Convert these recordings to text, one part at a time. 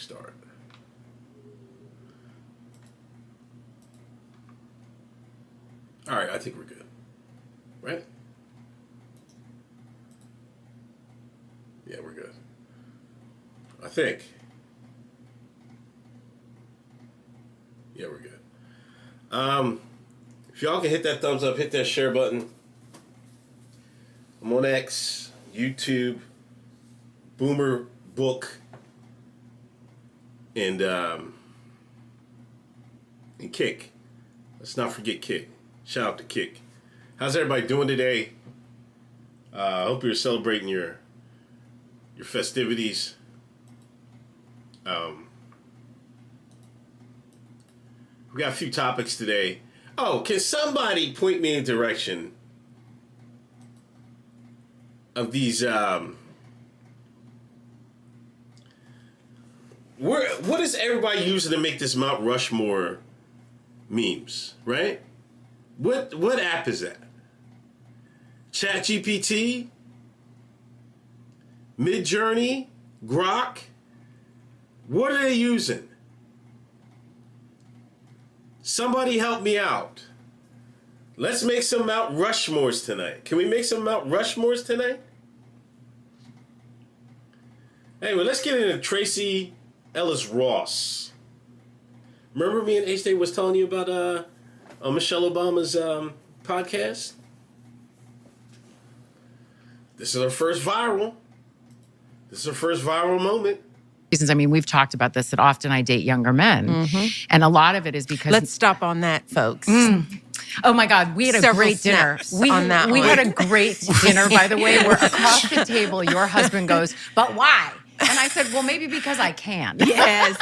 Start. All right, I think we're good. Right? Yeah, we're good. I think. Yeah, we're good. If y'all can hit that thumbs up, hit that share button. I'm on X, YouTube, Boomer Book, and Kick. Let's not forget Kick. Shout out to Kick. How's everybody doing today? I hope you're celebrating your festivities. We got a few topics today. Oh, can somebody point me in the direction of these what is everybody using to make this Mount Rushmore memes, right? What app is that? ChatGPT? Midjourney? Grok? What are they using? Somebody help me out. Let's make some Mount Rushmores tonight. Can we make some Mount Rushmores tonight? Anyway, let's get into Tracee Ellis Ross. Remember me and H-Day was telling you about Michelle Obama's podcast? This is her first viral. This is her first viral moment. I mean, we've talked about this, that often I date younger men. Mm-hmm. And a lot of it is because... Let's stop on that, folks. Oh my God, we had a great dinner. We had a great dinner, by the way, where across the table, your husband goes, "But why?" And I said, "Well, maybe because I can." Yes,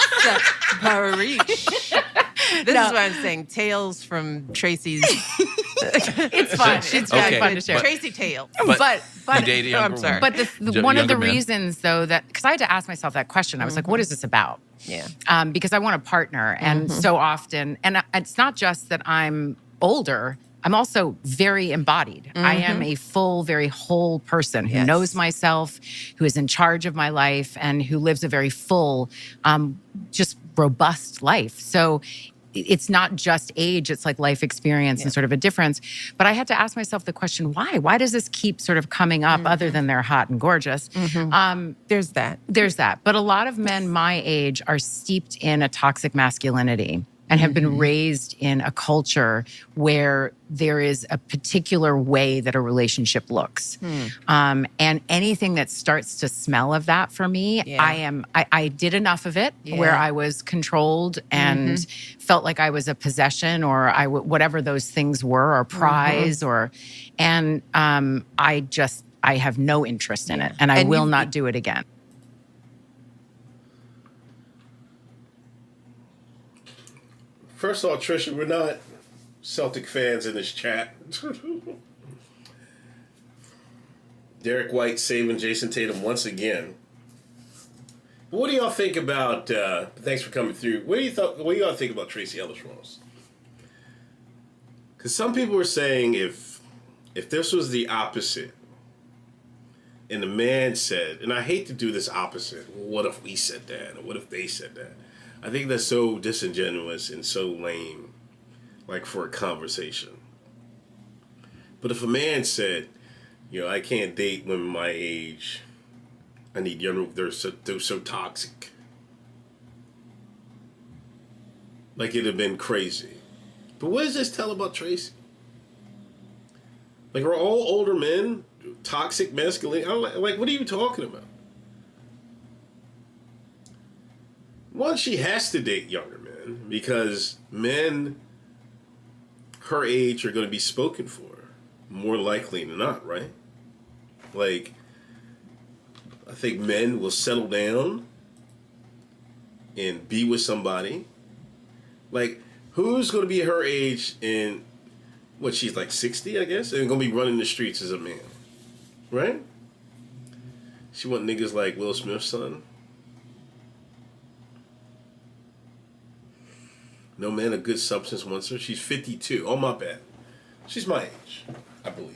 Parish. This is what I'm saying. Tales from Tracee's. It's fun. It's very fun to share. Tracee tale. But you date a younger I'm sorry. But one of the reasons, though, that because I had to ask myself that question, I was like, "What is this about?" Yeah. Because I want a partner, and so often, and it's not just that I'm older. I'm also very embodied. I am a full, very whole person who knows myself, who is in charge of my life, and who lives a very full, just robust life. So it's not just age, it's like life experience and sort of a difference. But I had to ask myself the question, why? Why does this keep sort of coming up other than they're hot and gorgeous? There's that. There's that. But a lot of men my age are steeped in a toxic masculinity and have been raised in a culture where there is a particular way that a relationship looks. And anything that starts to smell of that for me, I did enough of it where I was controlled and felt like I was a possession or whatever those things were, or prize, and I have no interest in it, and I will not do it again. First of all, Trisha, we're not Celtic fans in this chat. Derek White saving Jason Tatum once again. But what do y'all think about, thanks for coming through, what do y'all think about Tracee Ellis Ross? Because some people are saying if this was the opposite, and the man said, and I hate to do this opposite, well, what if we said that, or what if they said that? I think that's so disingenuous and so lame, like for a conversation. But if a man said, I can't date women my age, I need younger, they're so toxic. Like it'd have been crazy. But what does this tell about Tracee? Like, are all older men toxic masculinity? Like, what are you talking about? One, she has to date younger men because men her age are going to be spoken for, more likely than not, right? Like, I think men will settle down and be with somebody. Like, who's going to be her age in, she's like 60, I guess, and going to be running the streets as a man, right? She want niggas like Will Smith's son. No man of good substance wants her. She's 52. Oh, my bad. She's my age, I believe.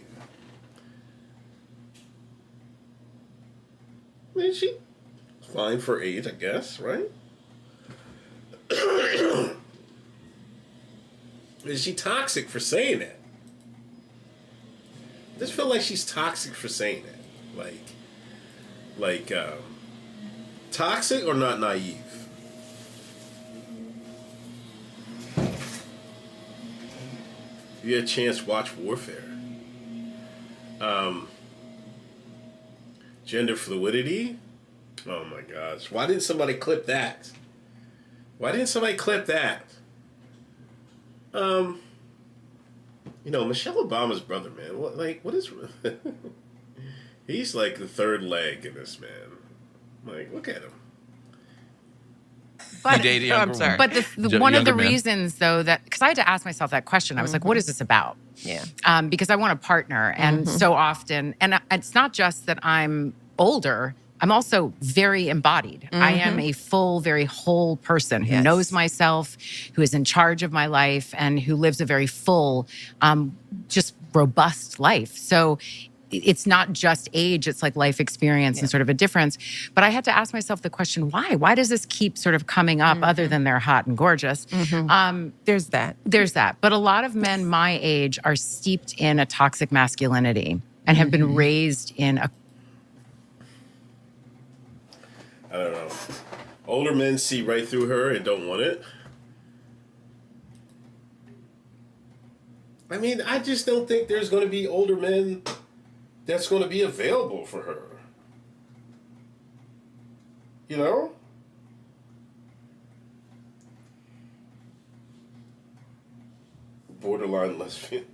I mean, she's fine for age, I guess, right? Is she toxic for saying that? I just feel like she's toxic for saying that. Toxic or not naive? If you had a chance, watch Warfare. Gender fluidity? Oh my gosh. Why didn't somebody clip that? Michelle Obama's brother, man. What is... He's like the third leg in this, man. Like, look at him. But, You date a younger woman. But one of the Younger man. reasons, though, that because I had to ask myself that question, I was like, "What is this about?" Yeah. Because I want a partner, and so often, and it's not just that I'm older. I'm also very embodied. I am a full, very whole person who knows myself, who is in charge of my life, and who lives a very full, just robust life. So it's not just age, it's like life experience and sort of a difference. But I had to ask myself the question, why? Why does this keep sort of coming up other than they're hot and gorgeous? There's that. There's that. But a lot of men my age are steeped in a toxic masculinity and have been raised in a... I don't know. Older men see right through her and don't want it. I mean, I just don't think there's going to be older men that's going to be available for her. You know? Borderline lesbian.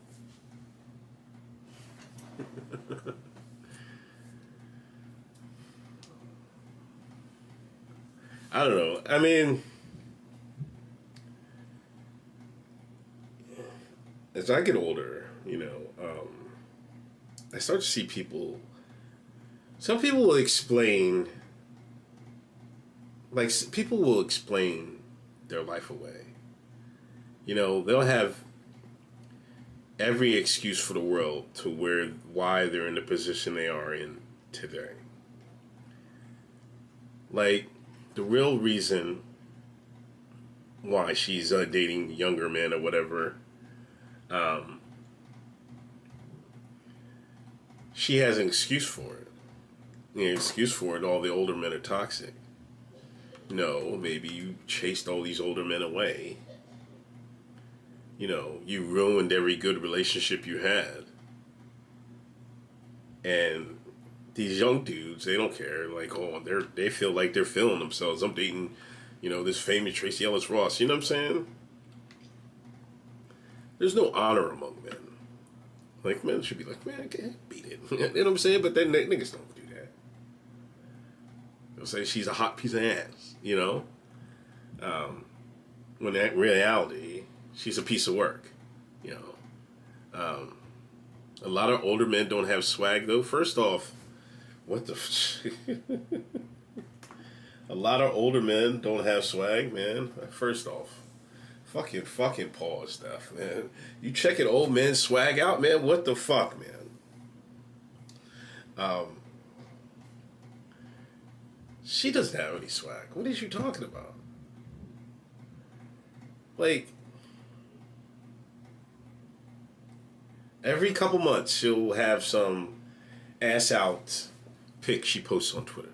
I don't know. I mean, as I get older, I start to see people. Some people will explain, people will explain their life away. They'll have every excuse for the world to why they're in the position they are in today. Like, the real reason why she's dating younger men or whatever, she has an excuse for it. All the older men are toxic. No, maybe you chased all these older men away. You ruined every good relationship you had. And these young dudes, they don't care. Like, they feel like they're feeling themselves. I'm dating, this famous Tracee Ellis Ross. You know what I'm saying? There's no honor among men. Like, men should be like, man, I can't beat it. You know what I'm saying? But then niggas don't do that. They'll say she's a hot piece of ass, when in reality, she's a piece of work, A lot of older men don't have swag, though. First off, what the... A lot of older men don't have swag, man. First off. Fucking pause stuff, man. You checking old men swag out, man? What the fuck, man? She doesn't have any swag. What is you talking about? Like, every couple months she'll have some ass out pic she posts on Twitter.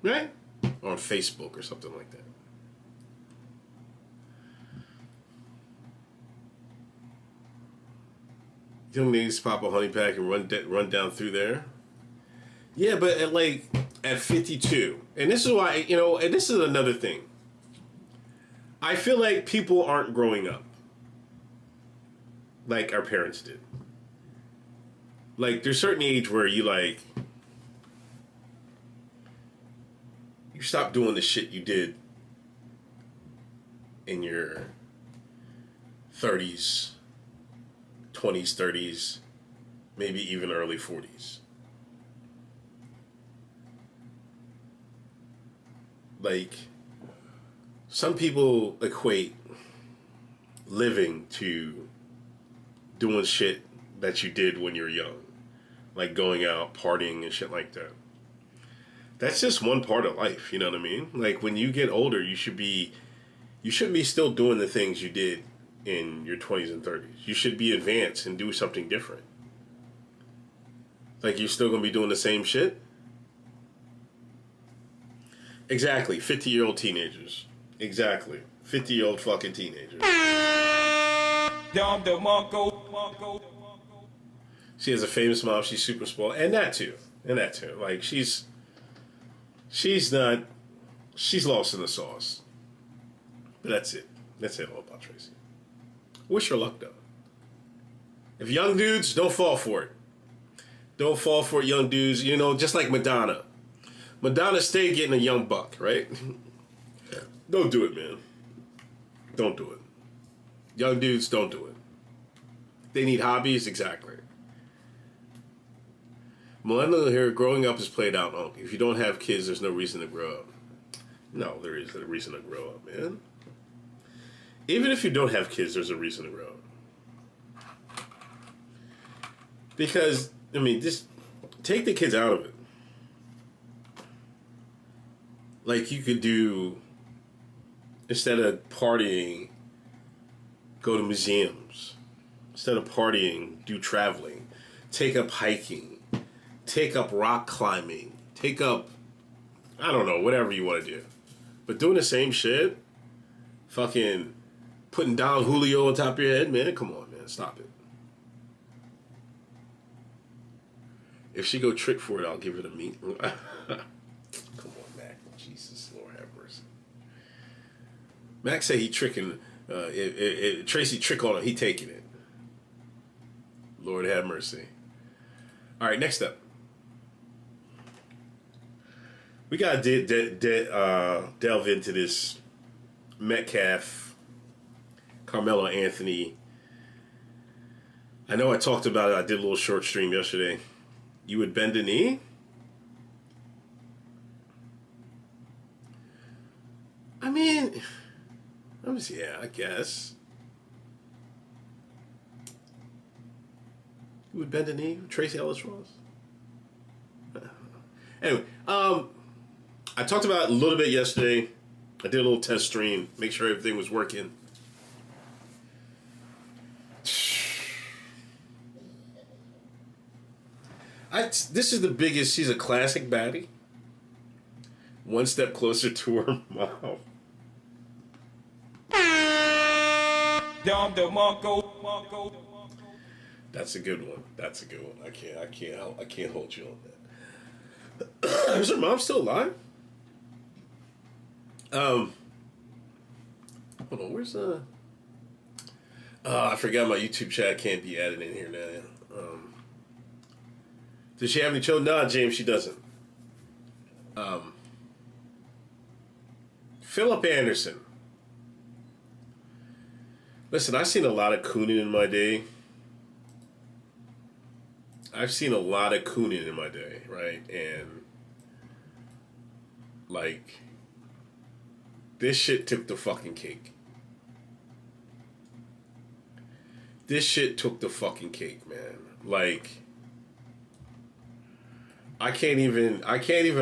Right? Or on Facebook or something like that. Young niggas pop a honey pack and run down through there. Yeah, but at 52, and this is why, and this is another thing. I feel like people aren't growing up like our parents did. Like, there's a certain age where you stop doing the shit you did in your 30s, 20s, 30s, maybe even early 40s. Like, some people equate living to doing shit that you did when you're young. Like going out, partying, and shit like that. That's just one part of life, you know what I mean? Like, when you get older, you shouldn't be still doing the things you did in your 20s and 30s. You should be advanced and do something different. Like, you're still going to be doing the same shit? Exactly. 50-year-old teenagers. Exactly. 50-year-old fucking teenagers. She has a famous mom. She's super spoiled. And that too. Like, she's lost in the sauce. But that's it. That's it all about Tracee. Wish her luck, though. If young dudes, don't fall for it. Don't fall for it, young dudes. You know, just like Madonna. Madonna stayed getting a young buck, right? Don't do it, man. Don't do it. Young dudes, don't do it. They need hobbies, exactly. Millennial here, growing up is played out. Oh, if you don't have kids, there's no reason to grow up. No, there is a reason to grow up, man. Even if you don't have kids, there's a reason to grow up. Because, I mean, just take the kids out of it. Like, you could do, instead of partying, go to museums. Instead of partying, do traveling. Take up hiking. Take up rock climbing. Take up, I don't know, whatever you want to do. But doing the same shit, fucking putting Don Julio on top of your head, man, come on, man, stop it. If she go trick for it, I'll give it a meat. Come on, Mac. Jesus, Lord have mercy. Mac said he tricking, if Tracee trick on it, he taking it. Lord have mercy. All right, next up. We got to delve into this Metcalf, Carmelo Anthony. I know I talked about it. I did a little short stream yesterday. You would bend a knee? I mean, yeah, I guess. You would bend a knee? Tracee Ellis Ross? Anyway, I talked about it a little bit yesterday. I did a little test stream, make sure everything was working. This is the biggest. She's a classic baddie. One step closer to her mouth. That's a good one. I can't hold you on that. Is her mom still alive? Hold on. Where's I forgot my YouTube chat can't be added in here now. Does she have any children? No, James, she doesn't. Philip Anderson. Listen, I've seen a lot of cooning in my day. Right? And, like, this shit took the fucking cake. Man. Like, I can't even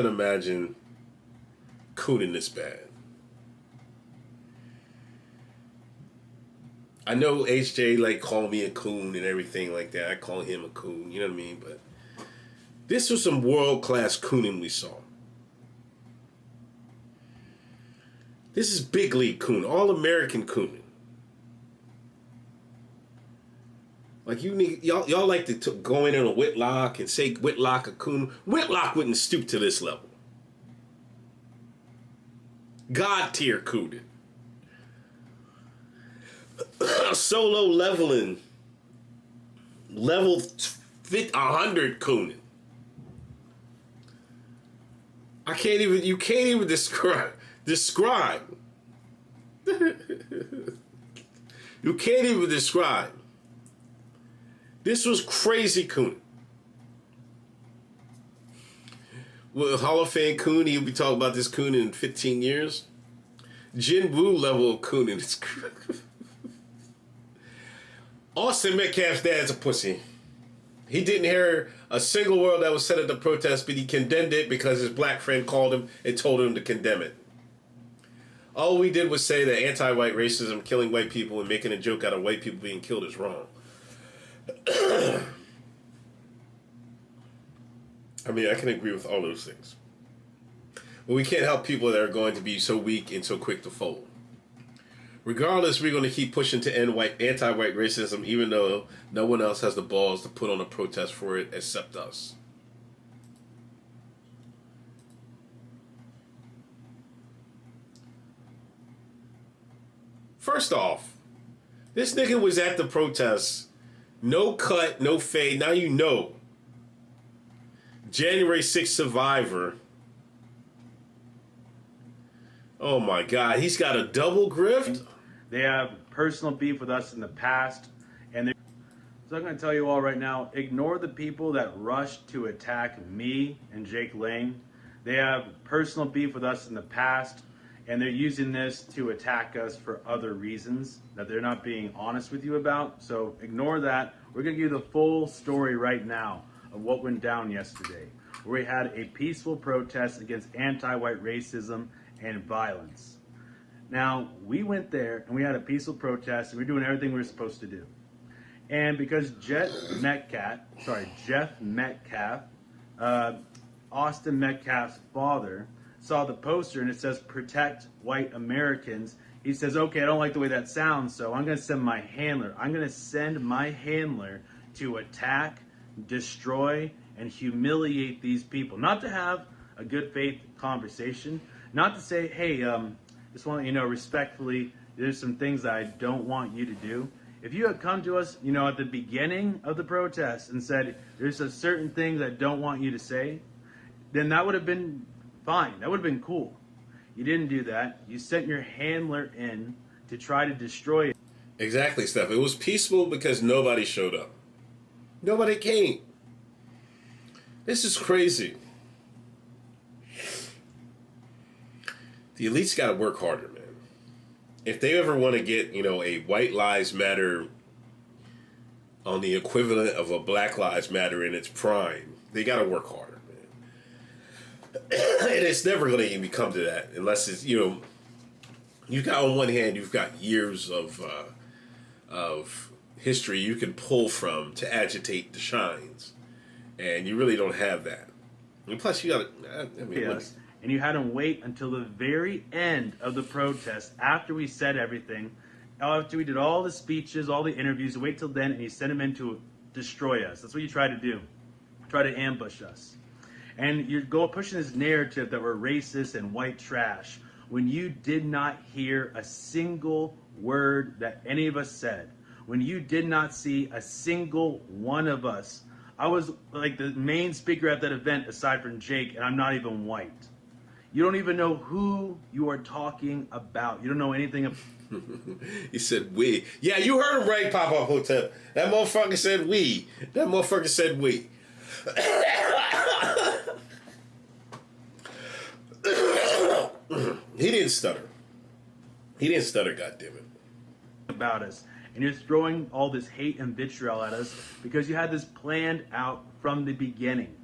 imagine cooning this bad. I know HJ like called me a coon and everything like that. I call him a coon, you know what I mean? But this was some world-class cooning we saw. This is big league coon, all-American cooning. Like y'all like to go in on a Whitlock and say Whitlock a coon. Whitlock wouldn't stoop to this level. God tier cooning. Solo leveling. Level 100 cooning. You can't even describe. You can't even describe. This was crazy cooning. Well, Hall of Fame coon, he'll be talking about this coon in 15 years. Jin Woo level of cooning. It's Austin Metcalf's dad's a pussy. He didn't hear a single word that was said at the protest, but he condemned it because his black friend called him and told him to condemn it. All we did was say that anti-white racism, killing white people, and making a joke out of white people being killed is wrong. I mean, I can agree with all those things. But we can't help people that are going to be so weak and so quick to fold. Regardless, we're going to keep pushing to end anti-white racism, even though no one else has the balls to put on a protest for it except us. First off, this nigga was at the protest. No cut, no fade. Now you know. January 6th survivor. Oh my God, he's got a double grift? They have personal beef with us in the past. So I'm going to tell you all right now, ignore the people that rushed to attack me and Jake Lang. They have personal beef with us in the past, and they're using this to attack us for other reasons that they're not being honest with you about. So ignore that. We're going to give you the full story right now of what went down yesterday, where we had a peaceful protest against anti-white racism and violence. Now, we went there and we had a peaceful protest, and we're doing everything we were supposed to do. And because Jeff Metcalf, Austin Metcalf's father, saw the poster and it says protect white Americans, he says, okay, I don't like the way that sounds, so I'm going to send my handler. I'm going to send my handler to attack, destroy, and humiliate these people. Not to have a good faith conversation, not to say, hey, just want to let you know respectfully, there's some things that I don't want you to do. If you had come to us, at the beginning of the protest and said, there's a certain things I don't want you to say, then that would have been fine. That would have been cool. You didn't do that. You sent your handler in to try to destroy it. Exactly, Steph. It was peaceful because nobody showed up. Nobody came. This is crazy. The elites got to work harder, man. If they ever want to get, a White Lives Matter on the equivalent of a Black Lives Matter in its prime, they got to work harder, man. And it's never going to even come to that unless it's, you've got, on one hand, you've got years of history you can pull from to agitate the shines. And you really don't have that. And plus, you got to, Yes. And you had them wait until the very end of the protest, after we said everything, after we did all the speeches, all the interviews, wait till then, and you sent them in to destroy us. That's what you try to do. Try to ambush us. And you're pushing this narrative that we're racist and white trash when you did not hear a single word that any of us said. When you did not see a single one of us. I was like the main speaker at that event aside from Jake, and I'm not even white. You don't even know who you are talking about. You don't know anything about. He said we. Yeah, you heard him right, Papa Hotep. That motherfucker said we. That motherfucker said we. He didn't stutter. He didn't stutter, goddammit. About us. And you're throwing all this hate and vitriol at us because you had this planned out from the beginning.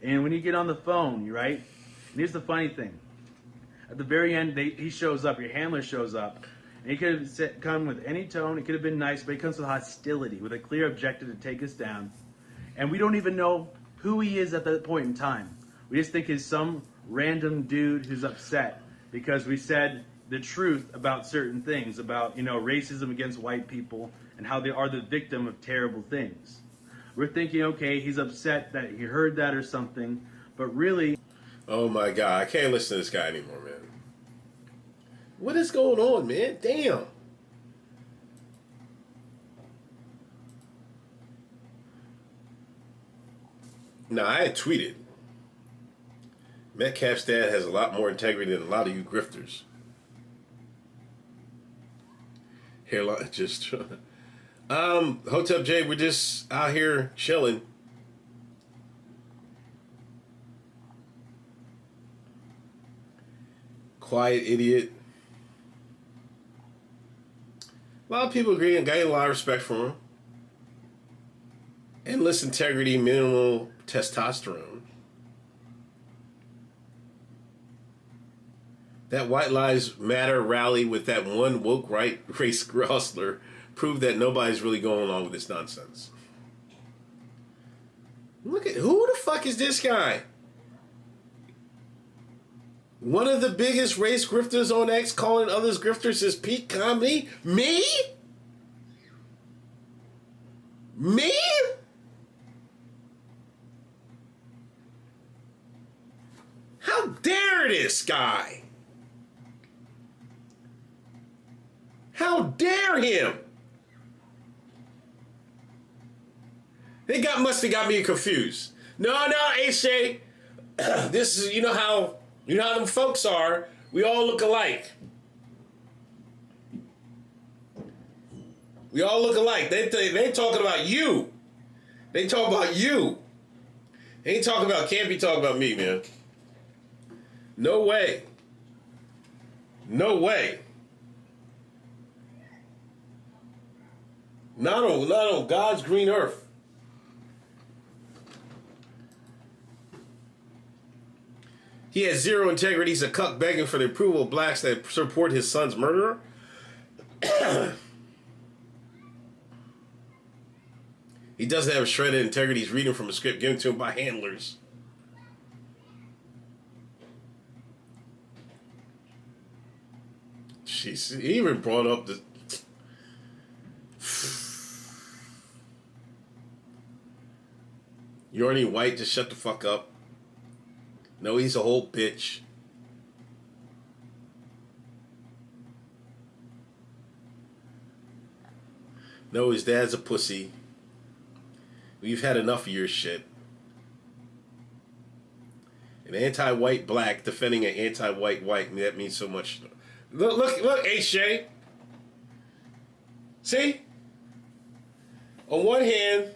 And when you get on the phone, right? And here's the funny thing. At the very end, he shows up, your handler shows up, and he could have come with any tone, it could have been nice, but he comes with hostility, with a clear objective to take us down. And we don't even know who he is at that point in time. We just think he's some random dude who's upset because we said the truth about certain things, about, racism against white people and how they are the victim of terrible things. We're thinking, okay, he's upset that he heard that or something, but really... Oh my God, I can't listen to this guy anymore, man. What is going on, man? Damn. Now, I had tweeted, Metcalf's dad has a lot more integrity than a lot of you grifters. Hairline just... Hotep J, we're just out here chilling. Quiet idiot. A lot of people agree and got a lot of respect for him. Endless integrity, minimal testosterone. That White Lives Matter rally with that one woke right race hustler proved that nobody's really going along with this nonsense. Look at who the fuck is this guy? One of the biggest race grifters on X calling others grifters is peak comedy? Me? Me? How dare this guy? How dare him? They must have got me confused. No, HJ. This is, you know how them folks are. We all look alike. We all look alike. They talking about you. They talk about you. They ain't talking about, can't be talking about me, man. No way. No way. Not on God's green earth. He has zero integrity. He's a cuck begging for the approval of blacks that support his son's murderer. He doesn't have a shred of integrity. He's reading from a script given to him by handlers. Jeez, he even brought up the... You already white, just shut the fuck up. No, he's a whole bitch. No, his dad's a pussy. We've had enough of your shit. An anti-white black defending an anti-white white, that means so much. Look, HJ. See? On one hand,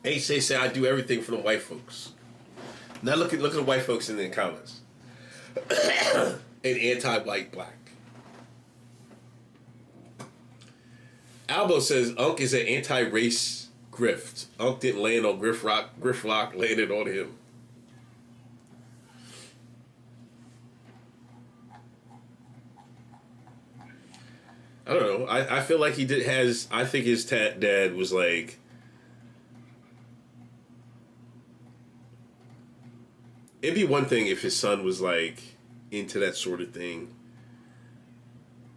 HJ said, I do everything for the white folks. Now look at the white folks in the comments. An anti-white black. Albo says Unc is an anti-race grift. Unc didn't land on Grifflock landed on him. I don't know. I feel like he has. I think his dad was like, it'd be one thing if his son was like into that sort of thing.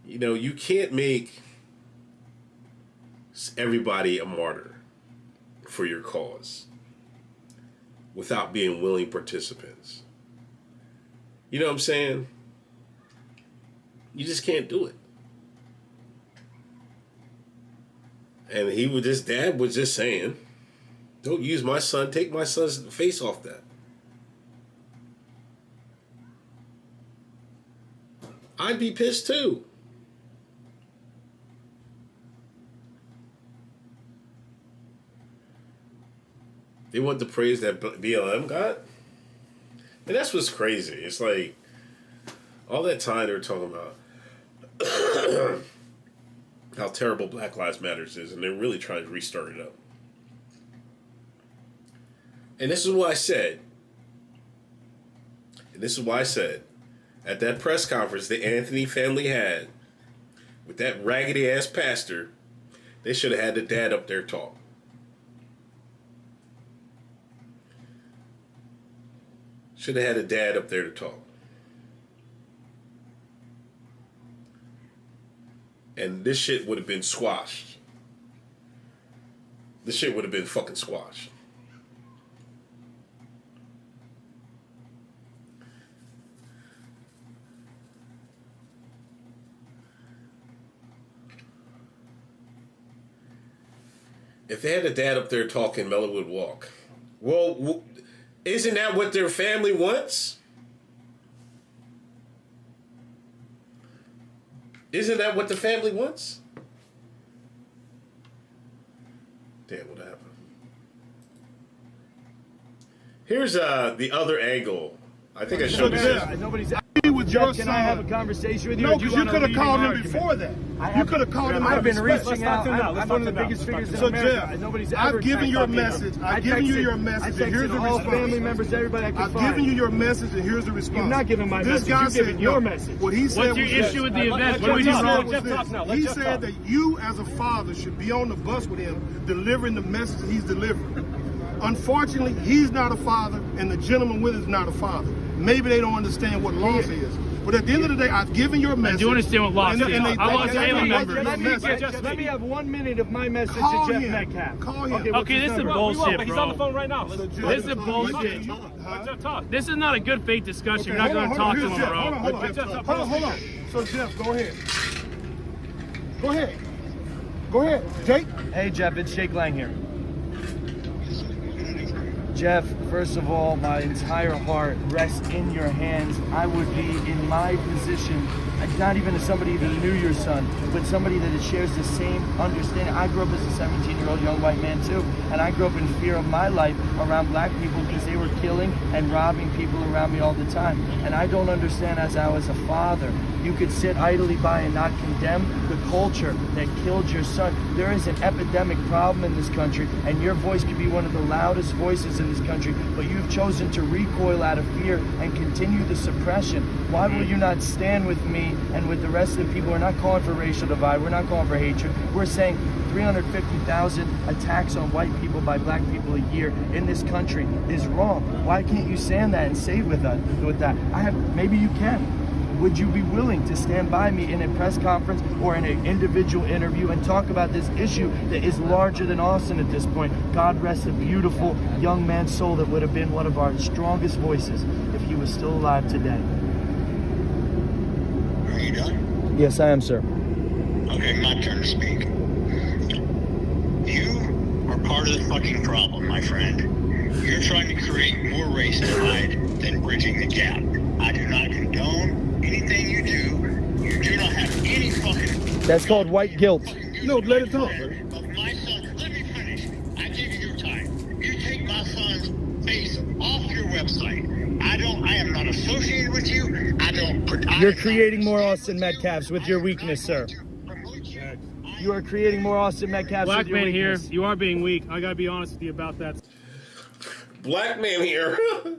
You know, you can't make everybody a martyr for your cause without being willing participants. You know what I'm saying? You just can't do it. And his dad was just saying, don't use my son, take my son's face off that. I'd be pissed too. They want the praise that BLM got? And that's what's crazy. It's like, all that time they were talking about how terrible Black Lives Matter is, and they're really trying to restart it up. And this is what I said. At that press conference the Anthony family had with that raggedy ass pastor, they should have had the dad up there talk. Should have had a dad up there to talk. And this shit would have been squashed. This shit would have been fucking squashed. If they had a dad up there talking, Mella would walk. Well, isn't that what their family wants? Isn't that what the family wants? Damn, what happened? Here's the other angle I think I showed you this. Nobody's with your Can son. I have a conversation with you? No, because you could have called him before that. You could have called him. I've been respect. reaching out. I'm one of the biggest figures in So America. Jeff, Nobody's ever I've given your message. I've given you your message, and here's the all response. family members, everybody I could I've find. given you your message, and here's the response. You've not given my this message. Guy You've said, given your message. What he said What's your was issue this. with the event? What What do he we said wrong? was this. He said that you, as a father, should be on the bus with him, delivering the message he's delivering. Unfortunately, he's not a father, and the gentleman with him is not a father. Maybe they don't understand what loss is. But at the end of the day, I've given your message. I do understand what loss is. I lost family members. Let me have 1 minute of my message Call to Jeff him. Metcalf. Call him. Okay, this is bullshit, He's bro. on the phone right now. This is bullshit. This is not a good faith discussion. You're not going to talk to him, bro. Hold on. So Jeff, go ahead. Go ahead. Jake? Hey Jeff, it's Jake Lang here. Jeff, first of all, my entire heart rests in your hands. I would be in my position, not even as somebody that knew your son, but somebody that shares the same understanding. I grew up as a 17-year-old young white man too, and I grew up in fear of my life around black people because they were killing and robbing people around me all the time. And I don't understand, as I was a father, you could sit idly by and not condemn the culture that killed your son. There is an epidemic problem in this country, and your voice could be one of the loudest voices in this country, but you've chosen to recoil out of fear and continue the suppression. Why will you not stand with me and with the rest of the people? We're not calling for racial divide. We're not calling for hatred. We're saying 350,000 attacks on white people by black people a year in this country is wrong. Why can't you stand that and say with that? Maybe you can. Would you be willing to stand by me in a press conference or in an individual interview and talk about this issue that is larger than Austin at this point? God rest a beautiful young man's soul that would have been one of our strongest voices if he was still alive today. Are you done? Yes, I am, sir. Okay, my turn to speak. You are part of the fucking problem, my friend. You're trying to create more race divide than bridging the gap. I do not condone anything you do. You do not have any fucking... That's called white guilt. No, let it talk. Of my son. Let me finish. I give you your time. You take my son's face off your website. I am not associated with you. You're creating more Austin Metcalfs with your weakness, sir. You are creating more Austin Metcalfs Black with your man here, weakness. you are being weak. I got to be honest with you about that. Black man here.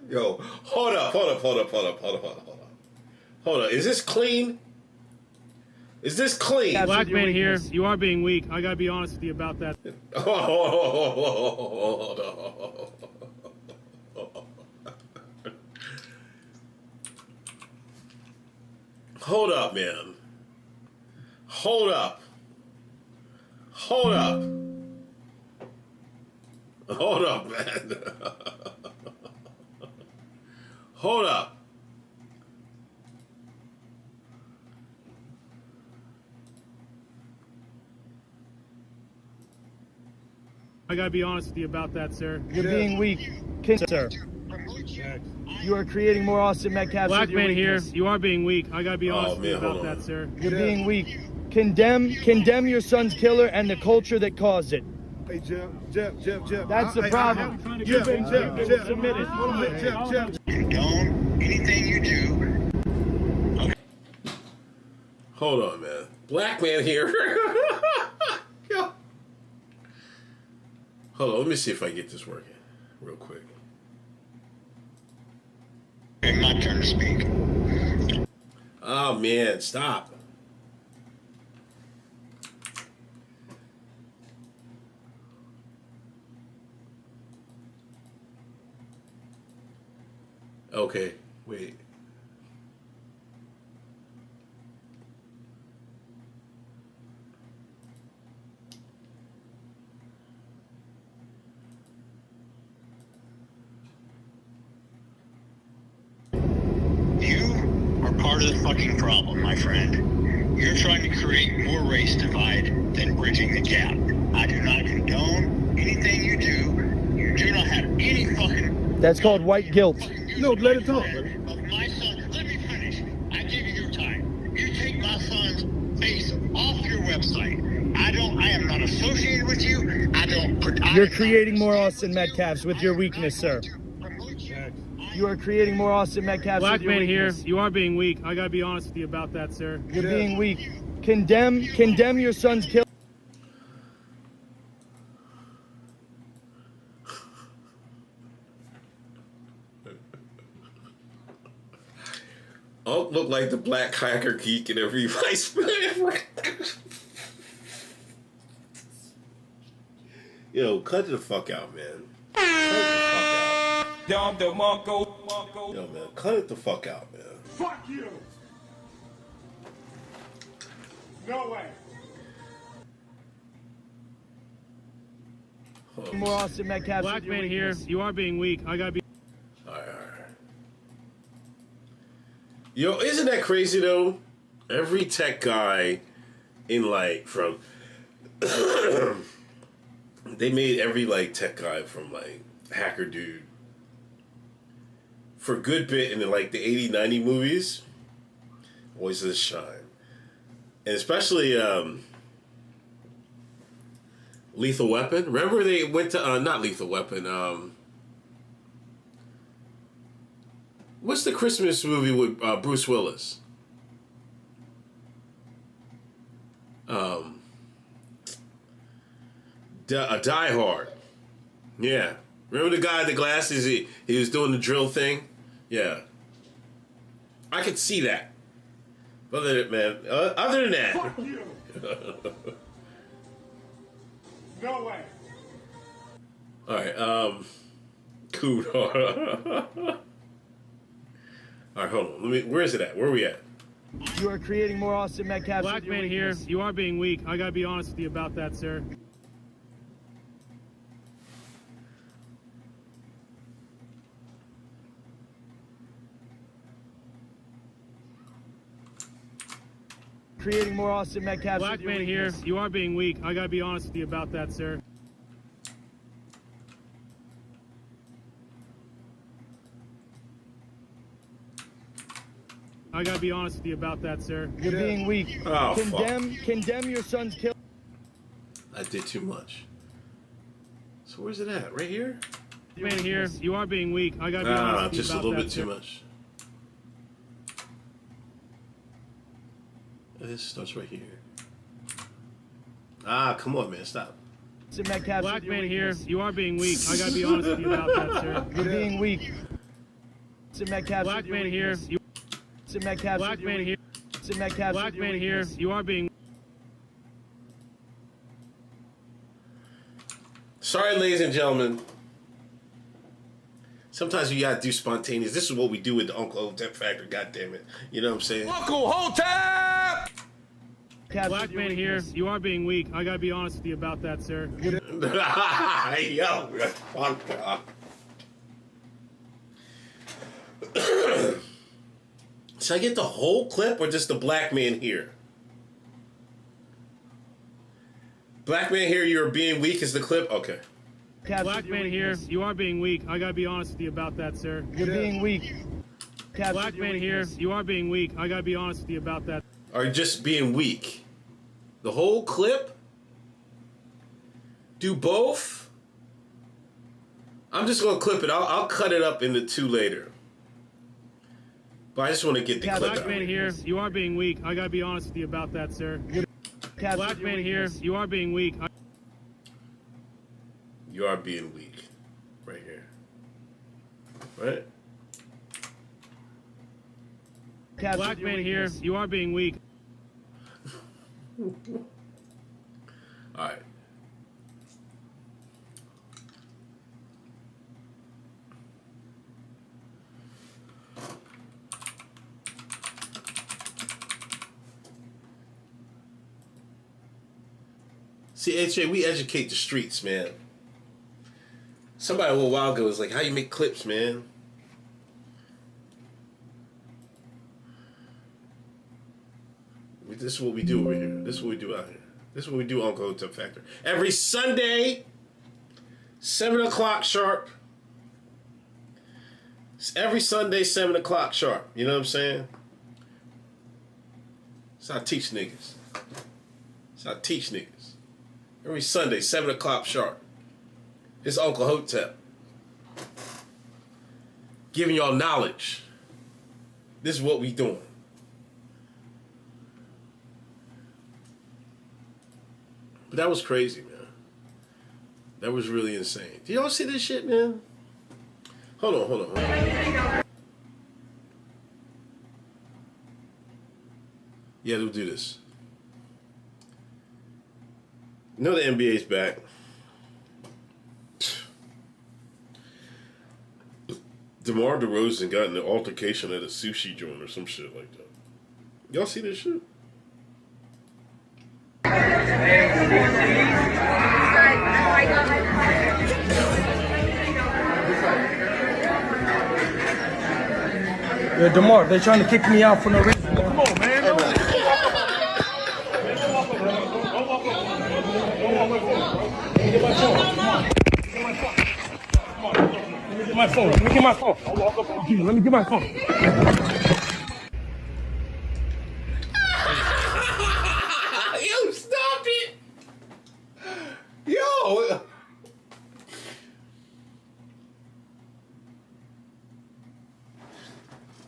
Yo, hold up. Is this clean? Is this clean? Black man here, you are being weak. I got to be honest with you about that. Hold up, man. Hold up. Hold up, man. Hold up. I got to be honest with you about that, sir. You're being weak, sir. You are creating more Austin Metcalfs Black with your man here, weakness. you are being weak. I got to be honest with you man, about hold on. that, sir. You're being weak. Condemn your son's killer and the culture that caused it. Hey, Jeff. That's the problem. Jeff. Submitted. Hold on, Jeff. Condone anything you do. Okay. Hold on, man. Black man here. Yo. Hold on, let me see if I get this working real quick. Okay, my turn to speak. Oh, man, stop. Okay, wait. You are part of the fucking problem, my friend. You're trying to create more race divide than bridging the gap. I do not condone anything you do. You do not have any fucking... That's called white guilt. No, let it talk. Of my son. Let me finish. I give you your time. You take my son's face off your website. I am not associated with you. You're creating more Austin Metcalfs with your weakness, sir. You are creating more Austin Metcalfs. Black with your man here, weakness. you are being weak. I gotta be honest with you about that, sir. You're being weak. Condemn your son's kill. Unk look like the black hacker geek in every vice. Yo, cut the fuck out, man. Cut the fuck out. Yo, man, cut it the fuck out, man. Fuck you. No way. More Austin Metcalfs. Black with your man here, weakness. you are being weak. I gotta be. Alright. Yo, isn't that crazy though? Every tech guy in like from they made every like tech guy from like hacker dude for a good bit in like the 80, 90 movies. Always this shine. And especially Lethal Weapon. Remember they went to not Lethal Weapon, what's the Christmas movie with Bruce Willis? Die Hard. Yeah. Remember the guy with the glasses? He was doing the drill thing? Yeah. I could see that. Other than that. Fuck you. No way. Alright, cool. Alright, hold on. Where is it at? Where are we at? You are creating more Austin Metcalfs. Black with your man here, weakness. you are being weak. I gotta be honest with you about that, sir. Creating more Austin Metcalfs. Black with your man here, weakness. you are being weak. I gotta be honest with you about that, sir. I gotta be honest with you about that, sir. You're being weak. Oh, Condemn your son's kill. I did too much. So where's it at? Right here? Man here, you are being weak. I gotta be honest with you Just a about little that, bit sir. too much. This starts right here. Come on, man, stop. Austin Metcalfs. Black with your man here, weakness. you are being weak. I gotta be honest with you about that, sir. You're being weak. Austin Metcalfs. Black with your man here, weakness. you Austin Metcalfs. Black with your man here, weakness. Austin Metcalfs. Black with your man here, weakness. you are being. Sorry, ladies and gentlemen. Sometimes you gotta do spontaneous. This is what we do with the Hotep Factor, goddammit. You know what I'm saying? Uncle Hotep! Black man here, you are being weak. I gotta be honest with you about that, sir. Yo, fuck up. Should I get the whole clip or just the black man here? Black man here, you're being weak is the clip? Okay. Black man here, you are being weak. I gotta be honest with you about that, sir. You're being weak. Black man here, you are being weak. I gotta be honest with you about that. Or just being weak? The whole clip? Do both? I'm just gonna clip it. I'll cut it up into two later. But I just want to get the clip Black out. man here, you are being weak. I gotta be honest with you about that, sir. Black man here, you are being weak. You are being weak. Right here. Right? Black man here, you are being weak. Alright. See, HJ, we educate the streets, man. Somebody a little while ago was like, how you make clips, man? This is what we do over here. This is what we do out here. This is what we do on Hotep Factor. Every Sunday, 7 o'clock sharp. Every Sunday, 7 o'clock sharp. You know what I'm saying? That's how I teach niggas. That's how I teach niggas. Every Sunday, 7 o'clock sharp. It's Uncle Hotep. giving y'all knowledge. This is what we doing. But that was crazy, man. That was really insane. Do y'all see this shit, man? Hold on. Yeah, they'll do this. You know the NBA's back. DeMar DeRozan got in an altercation at a sushi joint or some shit like that. Y'all see this shit? Yeah, DeMar, they're trying to kick me out for no reason. Come on, man. Let me get my phone. Let me get my phone. Let me get my phone. Yo, stop it! Yo!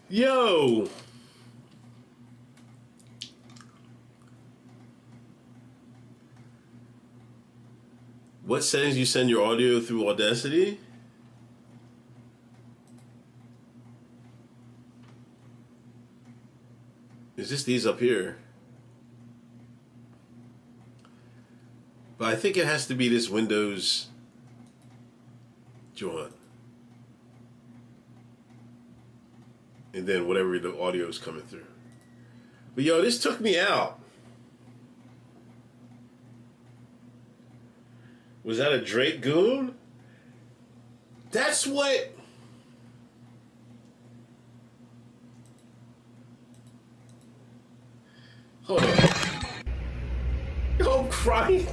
Yo! What settings you send your audio through Audacity? Is this these up here? But I think it has to be this Windows joint. And then whatever the audio is coming through. But yo, this took me out. Was that a Drake goon? That's what... Hold on. Yo, I'm crying.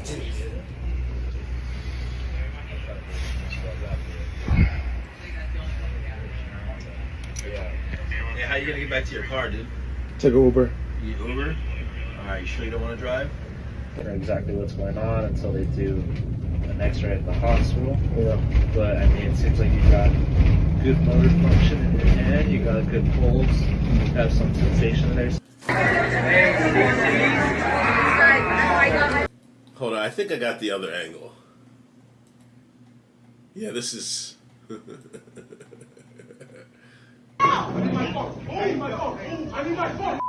Hey, how you gonna get back to your car, dude? Take an Uber. You Uber? Alright, you sure you don't want to drive? I don't know exactly what's going on until they do an x-ray at the hospital. Yeah. But I mean, it seems like you got good motor function in your hand, you got good pulse, you have some sensation there. Hold on, I think I got the other angle. Yeah, this is... I need my phone. I need my phone. I need my phone.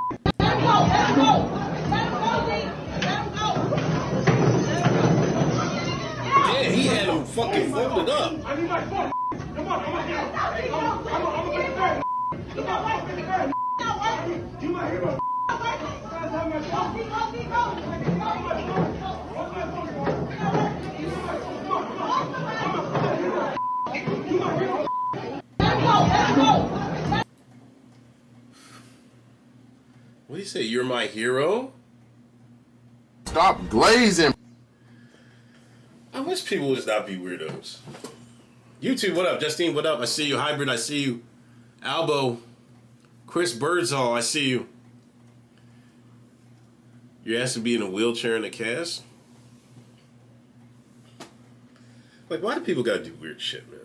Yeah, he had him fucking folded up. I need my phone. Come on, I'm gonna get the bed. Come on, get the bed. You my hero. What do you say? You're my hero? Stop glazing. I wish people would not be weirdos. YouTube, what up? Justine, what up? I see you. Hybrid, I see you. Albo. Chris Birdsall, I see you. You're asked to be in a wheelchair in a cast? Like, why do people gotta do weird shit, man?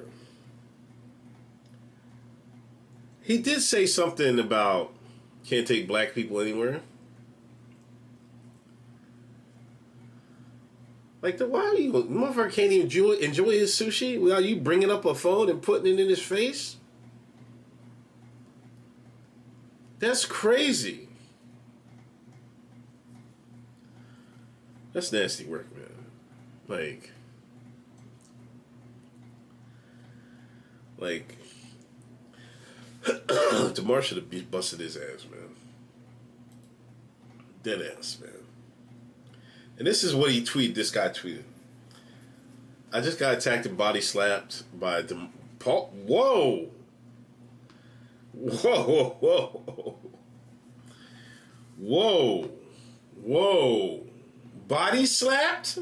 He did say something about can't take black people anywhere. Like, why are you... Motherfucker can't even enjoy his sushi without you bringing up a phone and putting it in his face? That's crazy. That's nasty work, man. Like... DeMar should have busted his ass, man. Dead ass, man. And this is what he tweeted. This guy tweeted. I just got attacked and body slapped by Paul. Whoa. Whoa, whoa, whoa. Whoa. Body slapped?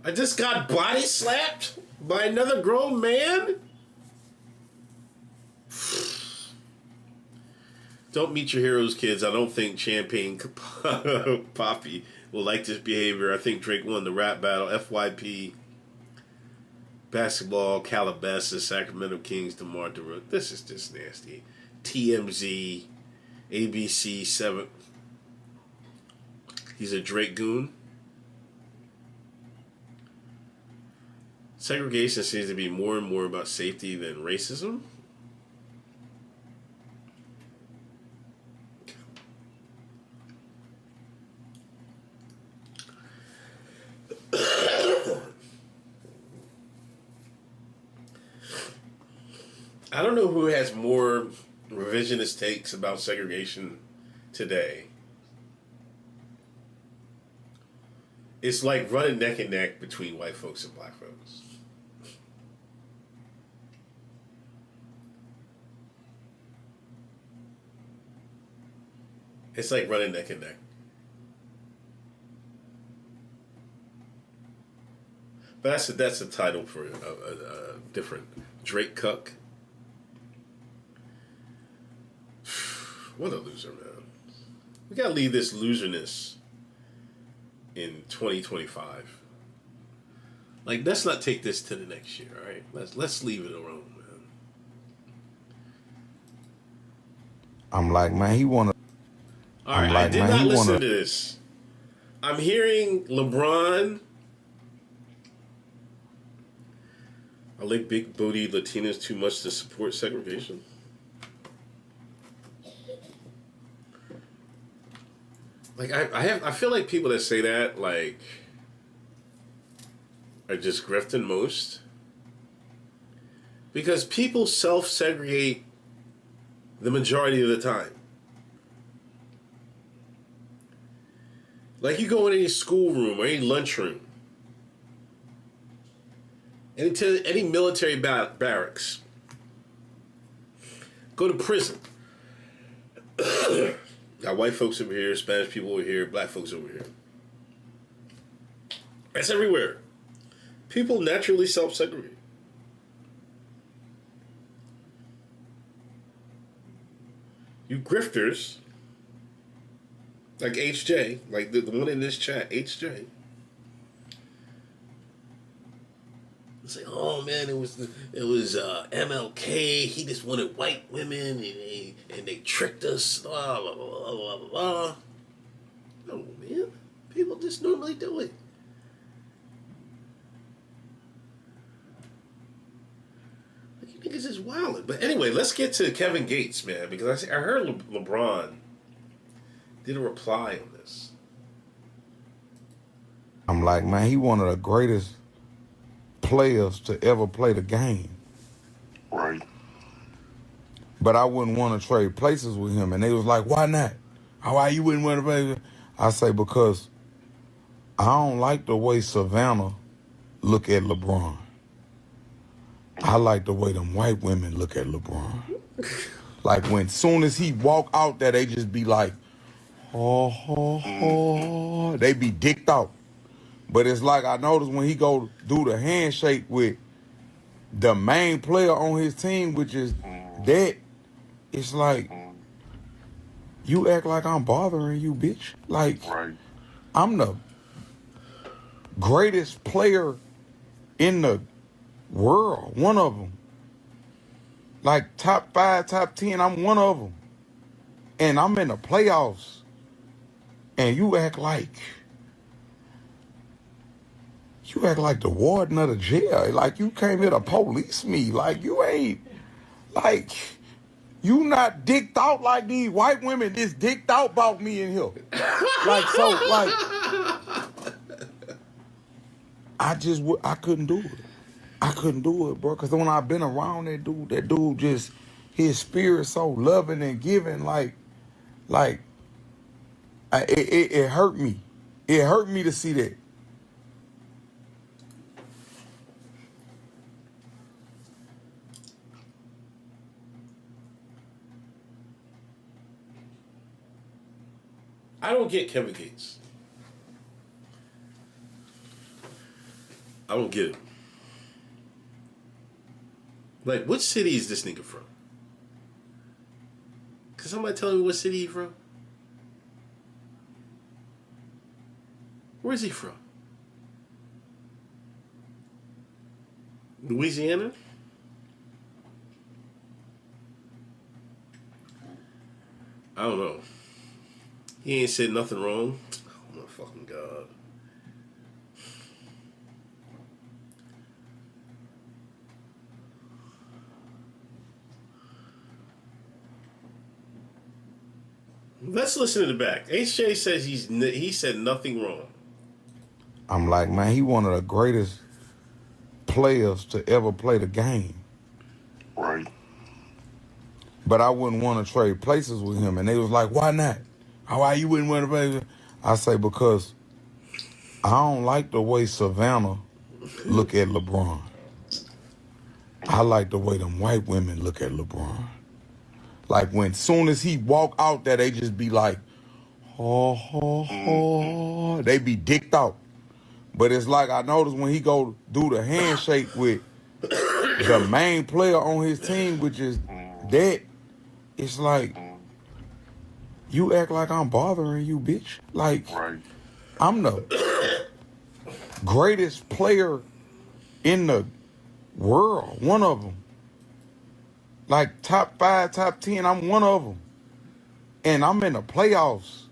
I just got body slapped by another grown man? Don't meet your heroes, kids. I don't think Champagne Poppy will like this behavior. I think Drake won the rap battle. FYP. Basketball, Calabasas, Sacramento Kings, DeMar DeRozan. This is just nasty. TMZ, ABC 7. He's a Drake goon. Segregation seems to be more and more about safety than racism. I don't know who has more revisionist takes about segregation today. It's like running neck and neck between white folks and black folks. It's like running neck and neck. But that's a title for a different Drake cuck. What a loser, man. We gotta leave this loserness in 2025. Like, let's not take this to the next year, all right? Let's leave it alone, man. I'm like, man, he wanna. All right, I did not listen to this. I'm hearing LeBron. I like big booty Latinas too much to support segregation. Like I feel like people that say that like are just grifting most, because people self-segregate the majority of the time. Like, you go in any schoolroom or any lunchroom, any military barracks, go to prison. Got white folks over here, Spanish people over here, black folks over here. That's everywhere. People naturally self-segregate. You grifters, like HJ, like the one in this chat, HJ. It's like, oh man, it was MLK. He just wanted white women, and they tricked us. Blah blah blah blah blah blah. No man, people just normally do it. Like, you niggas is wildin'. But anyway, let's get to Kevin Gates, man, because I heard LeBron did a reply on this. I'm like, man, he one of the greatest players to ever play the game. Right. But I wouldn't want to trade places with him. And they was like, why not? Why you wouldn't want to play with him? I say, because I don't like the way Savannah look at LeBron. I like the way them white women look at LeBron. Like, when soon as he walk out there, they just be like, oh. They be dicked out. But it's like, I noticed when he go do the handshake with the main player on his team, which is that, it's like, you act like I'm bothering you, bitch. Like, Right. I'm the greatest player in the world, one of them. Like, top 5, top 10, I'm one of them. And I'm in the playoffs. And you act like the warden of the jail. Like, you came here to police me. Like, you ain't, like, you not dicked out like these white women just dicked out about me in here. Like, so, like, I couldn't do it. I couldn't do it, bro. Because when I've been around that dude just, his spirit so loving and giving, it hurt me. It hurt me to see that. I don't get Kevin Gates. I don't get it. Like, what city is this nigga from? Can somebody tell me what city he from? Where is he from? Louisiana? I don't know. He ain't said nothing wrong. Oh my fucking God. Let's listen to the back. HJ says he said nothing wrong. I'm like, man, he one of the greatest players to ever play the game. Right. But I wouldn't want to trade places with him. And they was like, why not? Why you wouldn't want to play? I say, because I don't like the way Savannah look at LeBron. I like the way them white women look at LeBron. Like when soon as he walk out there, they just be like, oh. They be dicked out. But it's like I noticed when he go do the handshake with the main player on his team, which is that, it's like, you act like I'm bothering you, bitch. Like, I'm the greatest player in the world, one of them. Like top 5, top 10, I'm one of them. And I'm in the playoffs.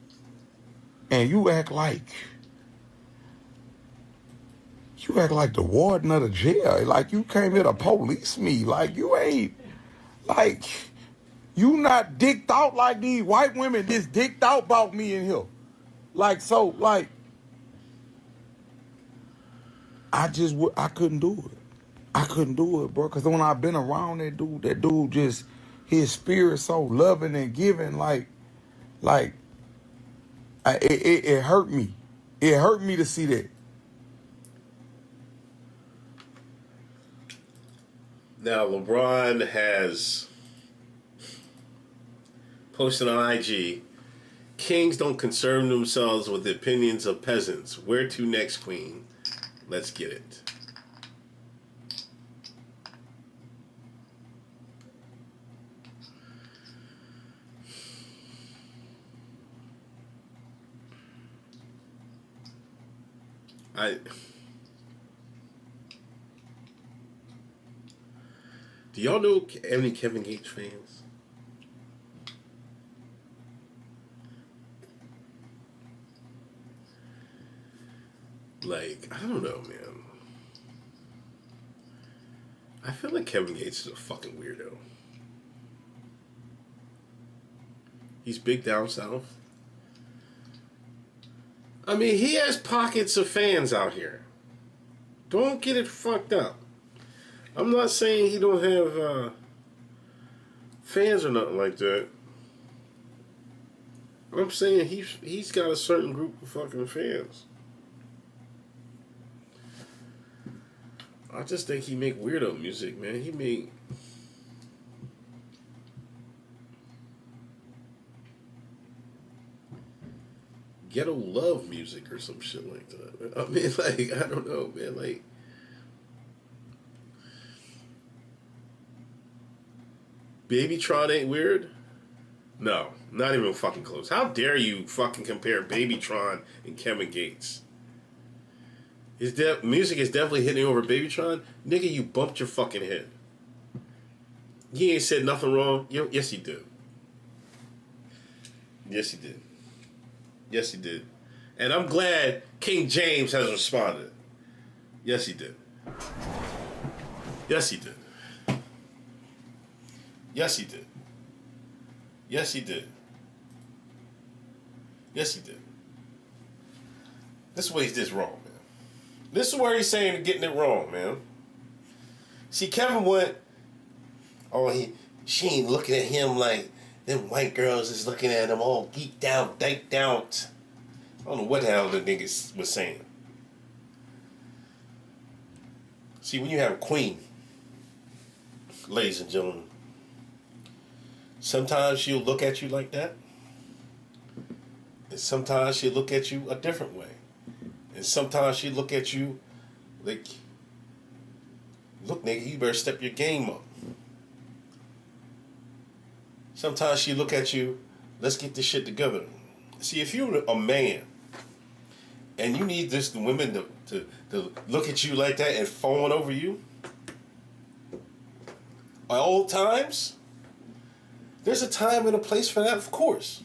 And you act like the warden of the jail. Like you came here to police me. Like you ain't, like, you not dicked out like these white women just dicked out about me in here. Like, so, like, I couldn't do it. I couldn't do it, bro. Because when I've been around that dude just, his spirit so loving and giving, it hurt me. It hurt me to see that. Now, LeBron has posted on IG, kings don't concern themselves with the opinions of peasants. Where to next, queen? Let's get it. Do y'all know any Kevin Gates fans? Like, I don't know, man. I feel like Kevin Gates is a fucking weirdo. He's big down south. I mean, he has pockets of fans out here. Don't get it fucked up. I'm not saying he don't have fans or nothing like that. I'm saying he's got a certain group of fucking fans. I just think he make weirdo music, man. He make ghetto love music or some shit like that. I mean, like, I don't know, man. Like, Babytron ain't weird? No, not even fucking close. How dare you fucking compare Babytron and Kevin Gates? His music is definitely hitting over Babytron. Nigga, you bumped your fucking head. He ain't said nothing wrong. Yes, he did. Yes, he did. Yes, he did. And I'm glad King James has responded. Yes, he did. Yes, he did. Yes, he did. Yes, he did. Yes, he did. This is where he's just wrong, man. This is where he's saying and getting it wrong, man. See, Kevin went, she ain't looking at him like them white girls is looking at him all geeked out, diked out. I don't know what the hell the niggas was saying. See, when you have a queen, ladies and gentlemen, sometimes she'll look at you like that. And sometimes she'll look at you a different way. And sometimes she'll look at you like, look, nigga, you better step your game up. Sometimes she look at you, let's get this shit together. See, if you're a man and you need the women to look at you like that and fawn over you, At old times, there's a time and a place for that, of course.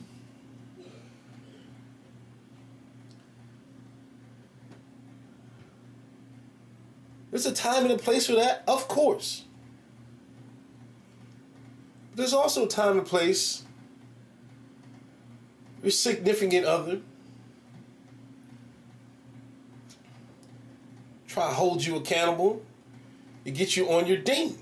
There's a time and a place for that, of course. There's also a time and place for your significant other try to hold you accountable and get you on your ding.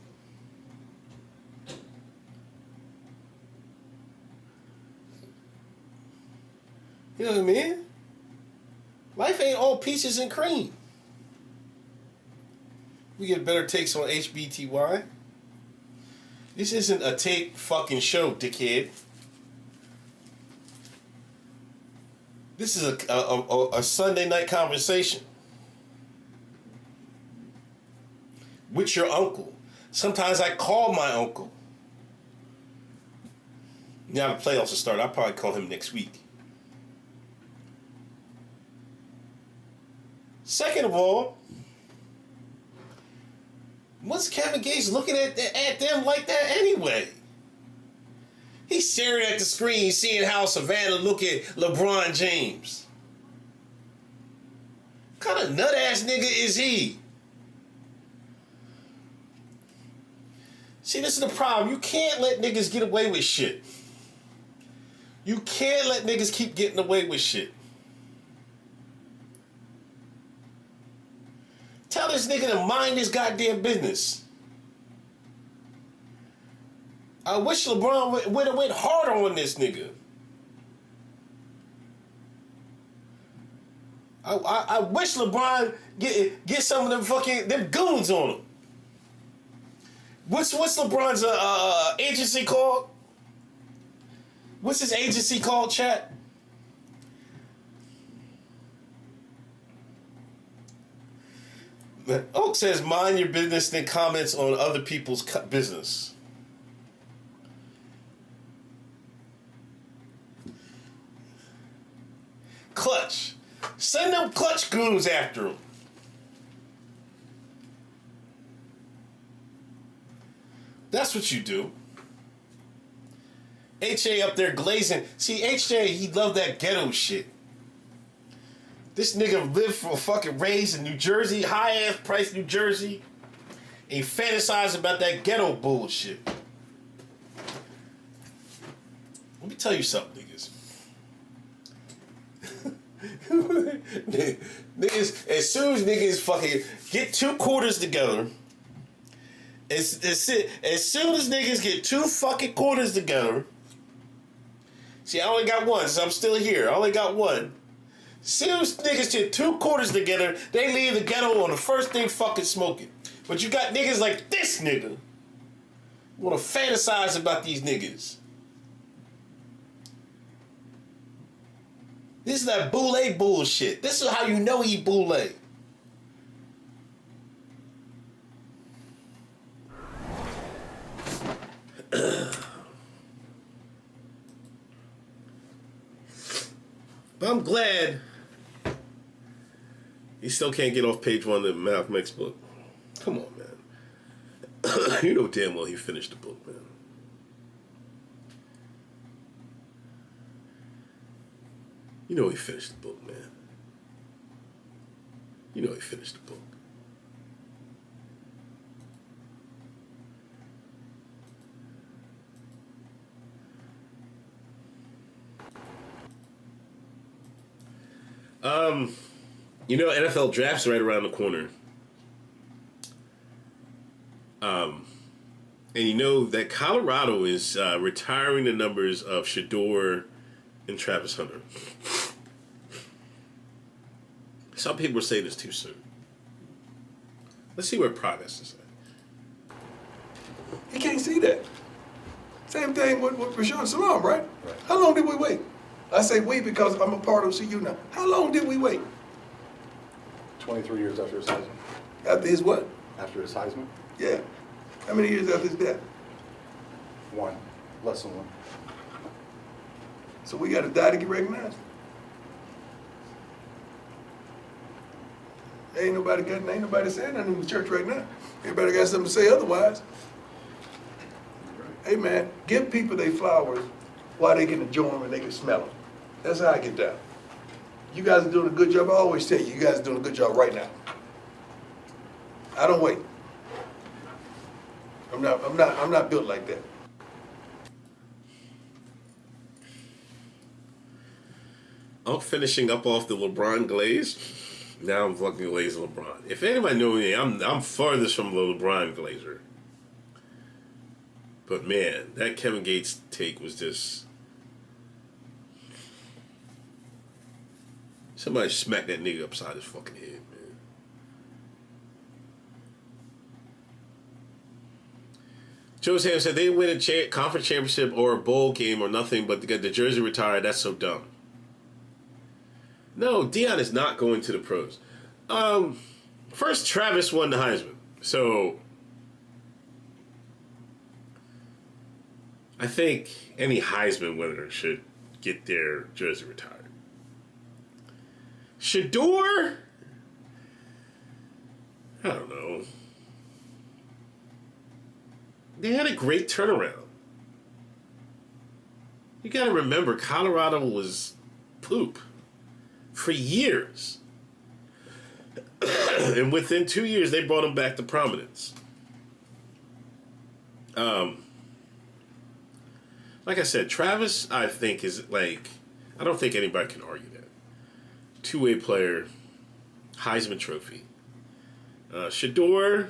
You know what I mean? Life ain't all peaches and cream. We get better takes on HBTY. This isn't a take fucking show, dickhead. This is a Sunday night conversation with your uncle. Sometimes I call my uncle. Now the playoffs will start. I'll probably call him next week. Second of all, what's Kevin Gates looking at them like that anyway? He's staring at the screen, seeing how Savannah look at LeBron James. What kind of nut-ass nigga is he? See, this is the problem. You can't let niggas get away with shit. You can't let niggas keep getting away with shit. Tell this nigga to mind his goddamn business. I wish LeBron would have went harder on this nigga. I wish LeBron get some of them goons on him. What's LeBron's agency called? What's his agency called, chat? Oak says, mind your business, then comments on other people's business. Clutch. Send them clutch goons after him. That's what you do. HJ up there glazing. See, HJ, he loved that ghetto shit. This nigga lived for fucking raised in New Jersey, high-ass price New Jersey, and he fantasized about that ghetto bullshit. Let me tell you something, niggas. Niggas, as soon as niggas fucking get 2 quarters together, as soon as niggas get 2 fucking quarters together, see, I only got one, so I'm still here. I only got one. Soon as niggas get 2 quarters together, they leave the ghetto on the first thing fucking smoking. But you got niggas like this nigga who wanna fantasize about these niggas. This is that boule bullshit. This is how you know he boule. But I'm glad he still can't get off page 1 of the Malcolm X book. Come on, man. You know damn well he finished the book, man. You know he finished the book, man. You know he finished the book. You know, NFL draft's right around the corner. And you know that Colorado is retiring the numbers of Shador and Travis Hunter. Some people are saying it's too soon. Let's see where progress is at. He can't see that. Same thing with Rashawn Salam, right? How long did we wait? I say we because I'm a part of CU now. How long did we wait? 23 years after his Heisman. After his what? After his Heisman? Yeah. How many years after his death? 1. Less than 1. So we got to die to get recognized. Ain't nobody saying nothing in the church right now. Everybody got something to say otherwise. Hey man, give people their flowers while they can enjoy them and they can smell them. That's how I get down. You guys are doing a good job. I always tell you, you guys are doing a good job right now. I don't wait. I'm not built like that. I'm finishing up off the LeBron glaze. Now I'm fucking glazing LeBron. If anybody knew me, I'm farthest from the LeBron glazer. But man, that Kevin Gates take was just... Somebody smacked that nigga upside his fucking head, man. Joe Sam said they didn't win a conference championship or a bowl game or nothing but to get the jersey retired. That's so dumb. No, Deion is not going to the pros. First, Travis won the Heisman. So, I think any Heisman winner should get their jersey retired. Shador? I don't know. They had a great turnaround. You got to remember, Colorado was poop for years. And within 2 years, they brought them back to prominence. Like I said, Travis, I think, is like... I don't think anybody can argue that. Two-way player, Heisman Trophy. Shador...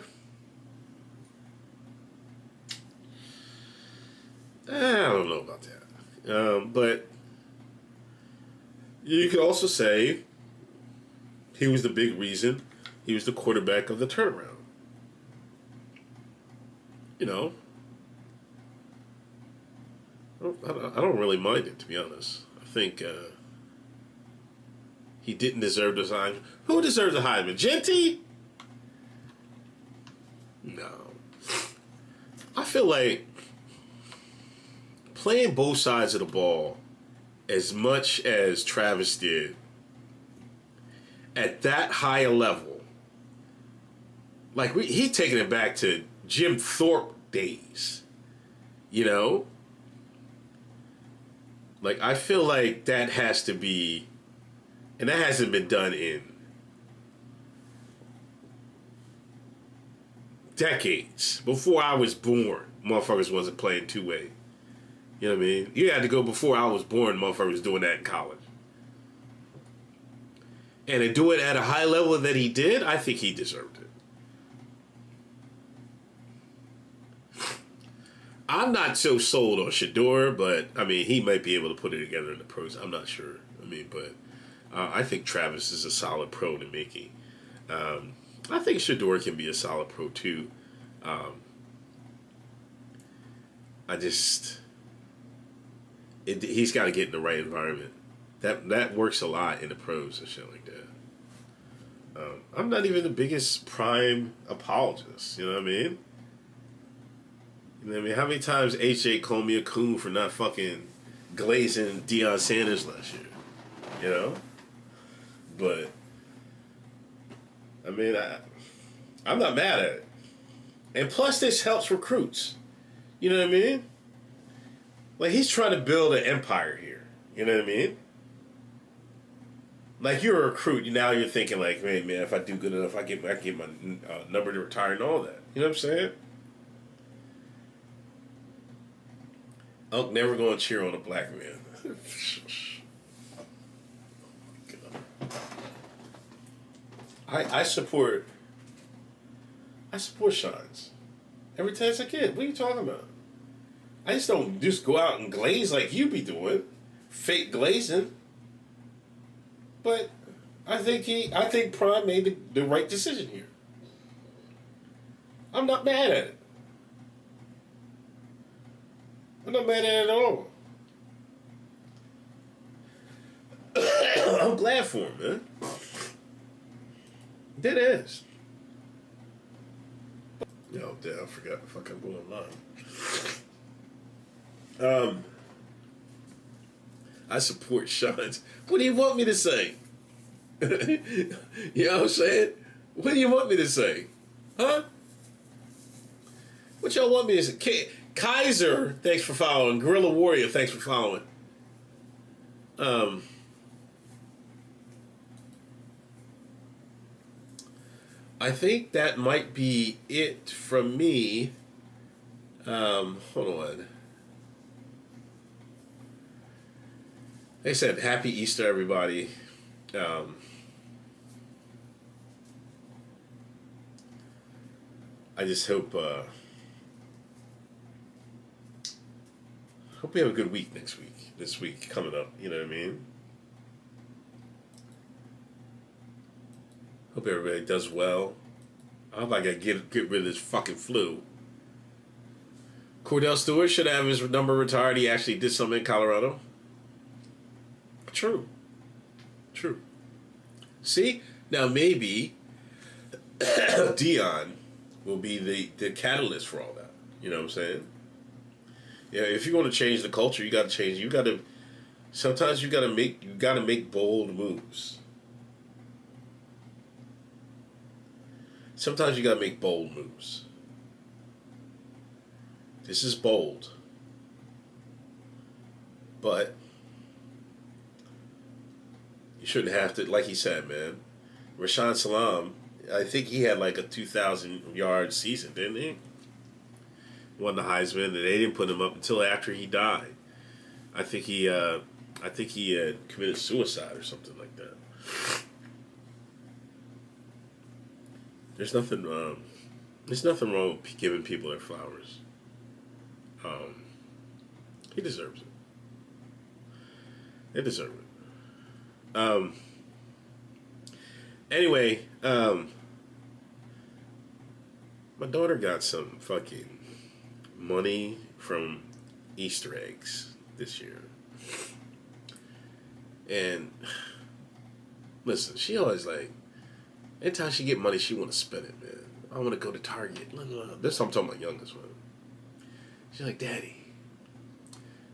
I don't know about that. But you could also say he was the big reason. He was the quarterback of the turnaround. You know, I don't really mind it, to be honest. I think he didn't deserve the Heisman. Who deserves the Heisman? Genty? No. I feel like playing both sides of the ball as much as Travis did at that high a level, like he taking it back to Jim Thorpe days, you know? Like, I feel like that has to be, and that hasn't been done in decades. Before I was born, motherfuckers wasn't playing two-way. You know what I mean? You had to go before I was born, motherfuckers was doing that in college. And to do it at a high level that he did, I think he deserved it. I'm not so sold on Shador, but, I mean, he might be able to put it together in the pros. I'm not sure. I mean, but I think Travis is a solid pro to making. I think Shador can be a solid pro, too. He's got to get in the right environment. That works a lot in the pros and shit like that. I'm not even the biggest Prime apologist. You know what I mean? You know what I mean? How many times HJ called me a coon for not fucking glazing Deion Sanders last year? You know? But, I mean, I'm not mad at it. And plus, this helps recruits. You know what I mean? Like, he's trying to build an empire here. You know what I mean? Like, you're a recruit. Now you're thinking, like, man, if I do good enough, I get my number to retire and all that. You know what I'm saying? Unc never going to cheer on a black man. I support Shines. Every time I get, what are you talking about? I just don't just go out and glaze like you be doing, fake glazing. But I think Prime made the right decision here. I'm not mad at it. I'm not mad at it at all. I'm glad for him, man. That is. Yo, damn, I forgot the fuck I'm going online. I support Shines. What do you want me to say? You know what I'm saying? What do you want me to say? Huh? What y'all want me to say? Kaiser, thanks for following. Gorilla Warrior, thanks for following. I think that might be it from me. Hold on. Like I said, happy Easter, everybody. I just hope we have a good week this week coming up, you know what I mean? Hope everybody does well. I hope I can get rid of this fucking flu. Cordell Stewart should have his number retired. He actually did something in Colorado. True. See? Now maybe Dion will be the catalyst for all that. You know what I'm saying? Yeah, if you're going to change the culture, you got to change. Sometimes you got to make bold moves. Sometimes you got to make bold moves. This is bold. But you shouldn't have to, like he said, man. Rashaan Salam, I think he had like a 2,000-yard season, didn't he? Won the Heisman, and they didn't put him up until after he died. I think he had committed suicide or something like that. There's nothing wrong with giving people their flowers. He deserves it. They deserve it. Anyway, my daughter got some fucking money from Easter eggs this year. And listen, she always like, anytime she get money, she want to spend it, man. I want to go to Target. This I'm talking about youngest one. She's like, Daddy,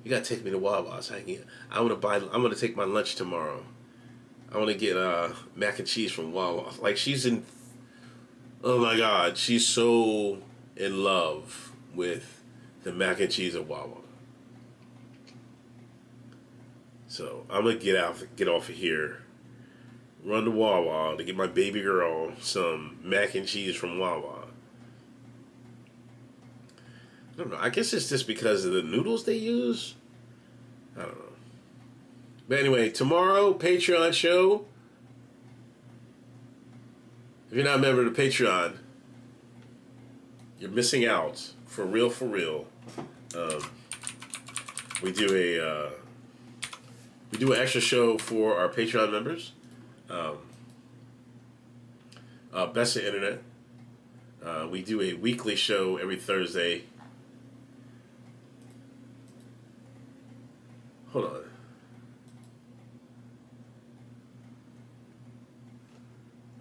you gotta take me to Wawa. So I'm gonna take my lunch tomorrow. I want to get mac and cheese from Wawa. Like oh my God, she's so in love with the mac and cheese at Wawa. So I'm gonna get off of here, run to Wawa to get my baby girl some mac and cheese from Wawa. I don't know. I guess it's just because of the noodles they use. I don't know. But anyway, tomorrow, Patreon show. If you're not a member of the Patreon, you're missing out. For real, for real. We do an extra show for our Patreon members. Best of Internet. We do a weekly show every Thursday. Hold on.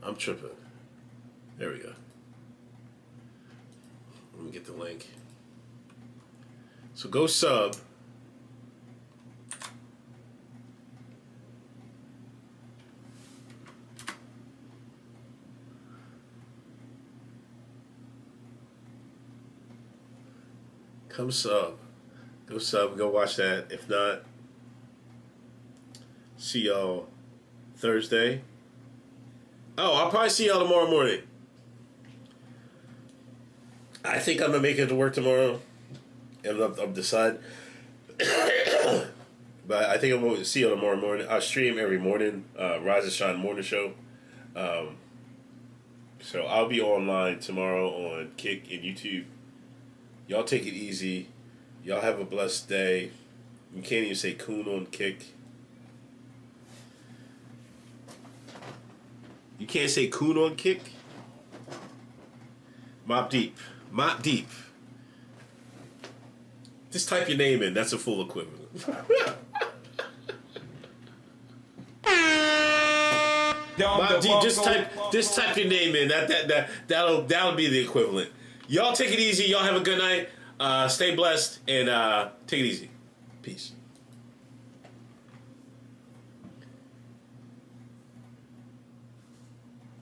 I'm tripping. There we go. Let me get the link. So go sub. Come sub. Go sub. Go watch that. If not, see y'all Thursday. Oh, I'll probably see y'all tomorrow morning. I think I'm going to make it to work tomorrow. And I'll decide. But I think I'm going to see y'all tomorrow morning. I stream every morning. Rise and Shine Morning Show. So I'll be online tomorrow on Kick and YouTube. Y'all take it easy. Y'all have a blessed day. You can't even say coon on Kick. You can't say coon on Kick. Mop Deep. Mop Deep. Just type your name in. That's a full equivalent. Mop Deep. Just type your name in. That'll be the equivalent. Y'all take it easy. Y'all have a good night. Stay blessed and take it easy. Peace.